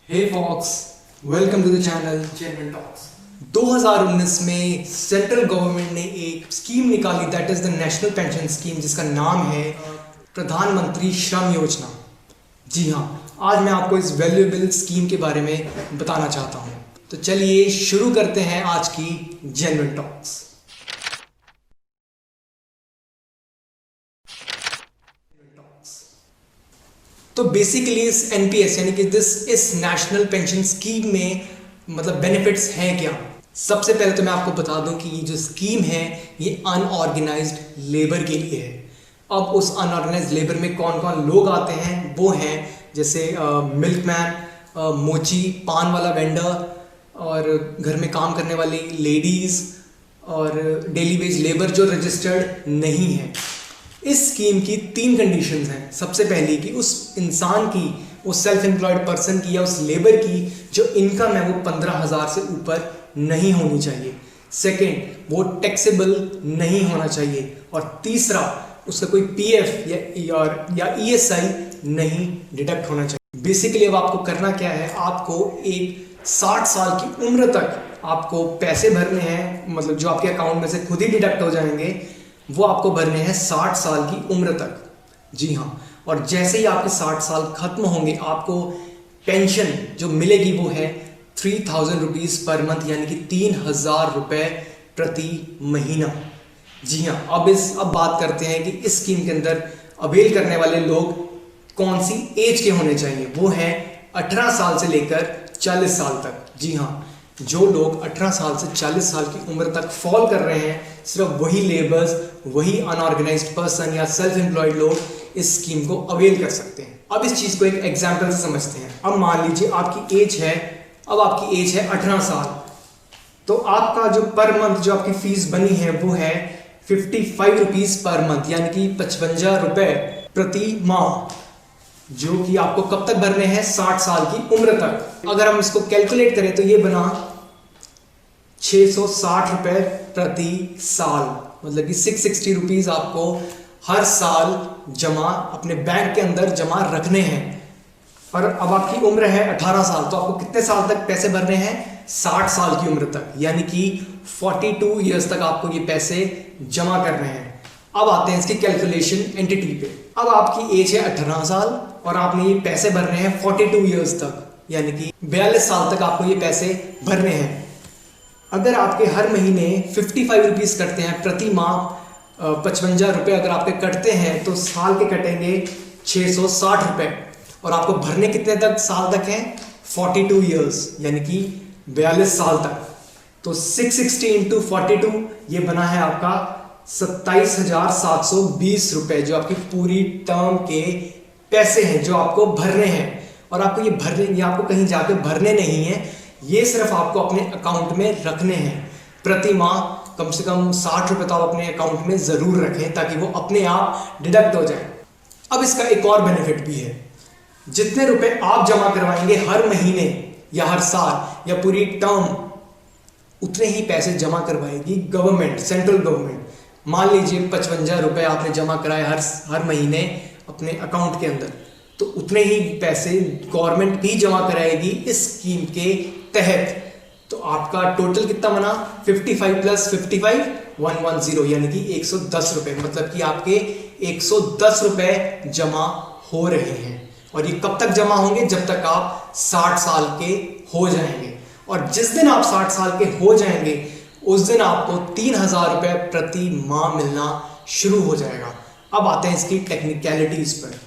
Hey folks, welcome to the channel genuine talks. 2019 में central government ने एक scheme निकाली that is the national pension scheme, जिसका नाम है प्रधानमंत्री श्रम योजना। जी हाँ, आज मैं आपको इस वैल्यूएबल स्कीम के बारे में बताना चाहता हूँ। तो चलिए शुरू करते हैं आज की जेन्युइन टॉक्स। तो बेसिकली इस एनपीएस यानी कि इस नेशनल पेंशन स्कीम में मतलब बेनिफिट्स हैं क्या। सबसे पहले तो मैं आपको बता दूं कि ये जो स्कीम है ये अनऑर्गेनाइज्ड लेबर के लिए है। अब उस अनऑर्गेनाइज्ड लेबर में कौन कौन लोग आते हैं वो हैं जैसे मिल्कमैन, मोची, पान वाला वेंडर और घर में काम करने वाली लेडीज़ और डेली वेज लेबर जो रजिस्टर्ड नहीं है। इस स्कीम की 3 कंडीशंस हैं। सबसे पहली कि उस इंसान की, उस सेल्फ एम्प्लॉयड पर्सन की या उस लेबर की जो इनकम है वो 15,000 से ऊपर नहीं होनी चाहिए। सेकंड, वो टैक्सेबल नहीं होना चाहिए। और तीसरा, उसका कोई पीएफ या ईएसआई नहीं डिडक्ट होना चाहिए। बेसिकली अब आपको करना क्या है, आपको एक 60 साल की उम्र तक आपको पैसे भरने हैं, मतलब जो आपके अकाउंट में से खुद ही डिडक्ट हो जाएंगे वो आपको भरने हैं 60 साल की उम्र तक। जी हाँ, और जैसे ही आपके 60 साल खत्म होंगे आपको पेंशन जो मिलेगी वो है 3,000 रुपीज़ पर मंथ, यानी कि 3,000 रुपये प्रति महीना। जी हाँ, अब बात करते हैं कि इस स्कीम के अंदर अवेल करने वाले लोग कौन सी एज के होने चाहिए। वो है 18 साल से लेकर 40 साल तक। जी हाँ, जो लोग 18 साल से 40 साल की उम्र तक फॉल कर रहे हैं, सिर्फ वही लेबर्स, वही अनऑर्गेनाइज्ड पर्सन या सेल्फ एम्प्लॉयड लोग इस स्कीम को अवेल कर सकते हैं। अब इस चीज़ को एक एग्जाम्पल से समझते हैं। अब मान लीजिए आपकी एज है 18 साल, तो आपका जो पर मंथ जो आपकी फीस बनी है वो है 55 रुपीज़ पर मंथ, यानी कि 55 रुपये प्रति माह, जो कि आपको कब तक भरने हैं, 60 साल की उम्र तक। अगर हम इसको कैलकुलेट करें तो ये बना 660 रुपये प्रति साल, मतलब कि 660 रुपीज़ आपको हर साल जमा अपने बैंक के अंदर जमा रखने हैं। और अब आपकी उम्र है 18 साल, तो आपको कितने साल तक पैसे भरने हैं, 60 साल की उम्र तक, यानी कि 42 ईयर्स तक आपको ये पैसे जमा करने हैं। अब आते हैं इसकी कैलकुलेशन एंटिटी पे। अब आपकी एज है 18 साल और आपने ये पैसे भरने हैं 42 ईयर्स तक, यानी कि 42 साल तक आपको ये पैसे भरने हैं। अगर आपके हर महीने 55 रुपीज़ कटते हैं प्रति माह, 55 रुपये अगर आपके कटते हैं तो साल के कटेंगे 660 रुपये। और आपको भरने कितने तक साल तक हैं, 42 ईयर्स, यानी कि 42 साल तक। तो 660 इंटू 42 ये बना है आपका 27,720 रुपये, जो आपकी पूरी टर्म के पैसे हैं जो आपको भरने हैं। और आपको ये आपको कहीं जाके भरने नहीं है, ये सिर्फ आपको अपने अकाउंट में रखने हैं। प्रति माह कम से कम 60 रुपये तो आप अपने अकाउंट में ज़रूर रखें ताकि वो अपने आप डिडक्ट हो जाए। अब इसका एक और बेनिफिट भी है, जितने रुपए आप जमा करवाएंगे हर महीने या हर साल या पूरी टर्म, उतने ही पैसे जमा करवाएगी गवर्नमेंट, सेंट्रल गवर्नमेंट। मान लीजिए 55 रुपये आपने जमा कराए हर महीने अपने अकाउंट के अंदर, तो उतने ही पैसे गवर्नमेंट भी जमा कराएगी इस स्कीम के तहत। तो आपका टोटल कितना बना, 55 प्लस 55 110, यानी कि 110 रुपये, मतलब कि आपके 110 रुपये जमा हो रहे हैं। और ये कब तक जमा होंगे, जब तक आप 60 साल के हो जाएंगे। और जिस दिन आप 60 साल के हो जाएंगे उस दिन आपको 3,000 रुपये प्रति माह मिलना शुरू हो जाएगा। अब आते हैं इसकी टेक्निकलिटीज पर।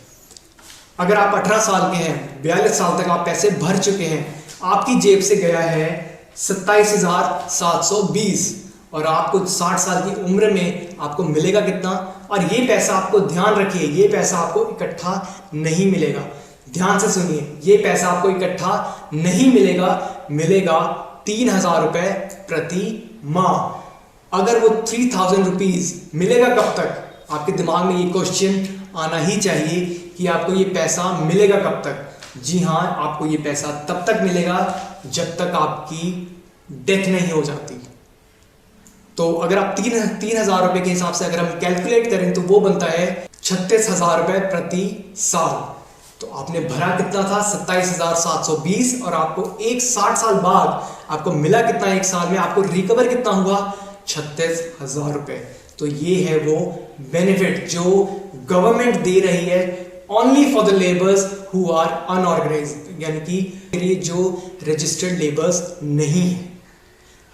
अगर आप 18 साल के हैं, 42 साल तक आप पैसे भर चुके हैं, आपकी जेब से गया है 27,720 और आपको 60 साल की उम्र में आपको मिलेगा कितना। और ये पैसा आपको, ध्यान रखिए, ये पैसा आपको इकट्ठा नहीं मिलेगा। ध्यान से सुनिए, ये पैसा आपको इकट्ठा नहीं मिलेगा 3,000 रुपये प्रति माह। अगर वो 3,000 रुपीज़ मिलेगा कब तक, आपके दिमाग में ये क्वेश्चन आना ही चाहिए कि आपको ये पैसा मिलेगा कब तक। जी हाँ, आपको ये पैसा तब तक मिलेगा जब तक आपकी डेथ नहीं हो जाती। तो अगर आप 3,000 रुपये के हिसाब से अगर हम कैलकुलेट करें तो वो बनता है 36,000 रुपये प्रति साल। तो आपने भरा कितना था 27,720 और आपको 60 साल बाद आपको मिला कितना, एक साल में आपको रिकवर कितना हुआ 36,000 रुपए। तो ये है वो बेनिफिट जो गवर्नमेंट दे रही है only for the labours who are unorganised, यानी कि ये जो रजिस्टर्ड लेबर्स नहीं है।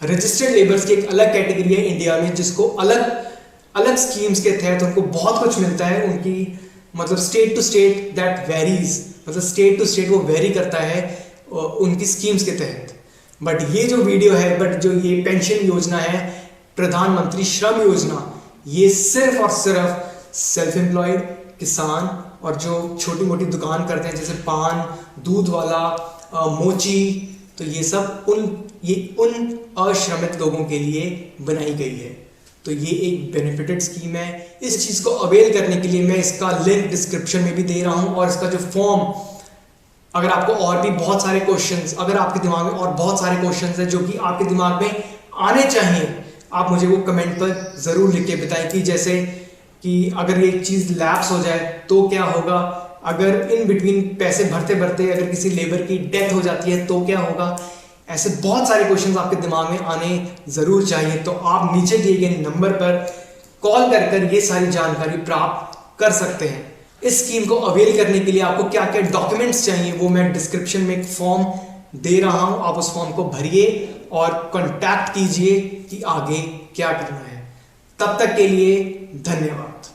रजिस्टर्ड लेबर्स की एक अलग कैटेगरी है इंडिया में, जिसको अलग अलग स्कीम्स के तहत उनको बहुत कुछ मिलता है। उनकी मतलब state to state that varies, मतलब स्टेट टू स्टेट वो वेरी करता है उनकी स्कीम्स के तहत। बट ये जो वीडियो है, बट जो ये पेंशन योजना है प्रधानमंत्री श्रम योजना, ये सिर्फ और सिर्फ सेल्फ एम्प्लॉयड, किसान और जो छोटी मोटी दुकान करते हैं जैसे पान, दूध वाला, मोची, तो ये सब उन अश्रमित लोगों के लिए बनाई गई है। तो ये एक बेनिफिटेड स्कीम है। इस चीज़ को अवेल करने के लिए मैं इसका लिंक डिस्क्रिप्शन में भी दे रहा हूँ, और इसका जो फॉर्म, अगर आपको और भी बहुत सारे क्वेश्चंस, अगर आपके दिमाग में और बहुत सारे क्वेश्चंस हैं जो कि आपके दिमाग में आने चाहिए, आप मुझे वो कमेंट पर ज़रूर लिख के बताएं। कि जैसे कि अगर ये चीज़ लैप्स हो जाए तो क्या होगा, अगर इन बिटवीन पैसे भरते भरते अगर किसी लेबर की डेथ हो जाती है तो क्या होगा। ऐसे बहुत सारे क्वेश्चंस आपके दिमाग में आने ज़रूर चाहिए। तो आप नीचे दिए गए नंबर पर कॉल कर ये सारी जानकारी प्राप्त कर सकते हैं। इस स्कीम को अवेल करने के लिए आपको क्या क्या डॉक्यूमेंट्स चाहिए वो मैं डिस्क्रिप्शन में एक फॉर्म दे रहा हूं, आप उस फॉर्म को भरिए और कांटेक्ट कीजिए कि आगे क्या करना है। तब तक के लिए धन्यवाद।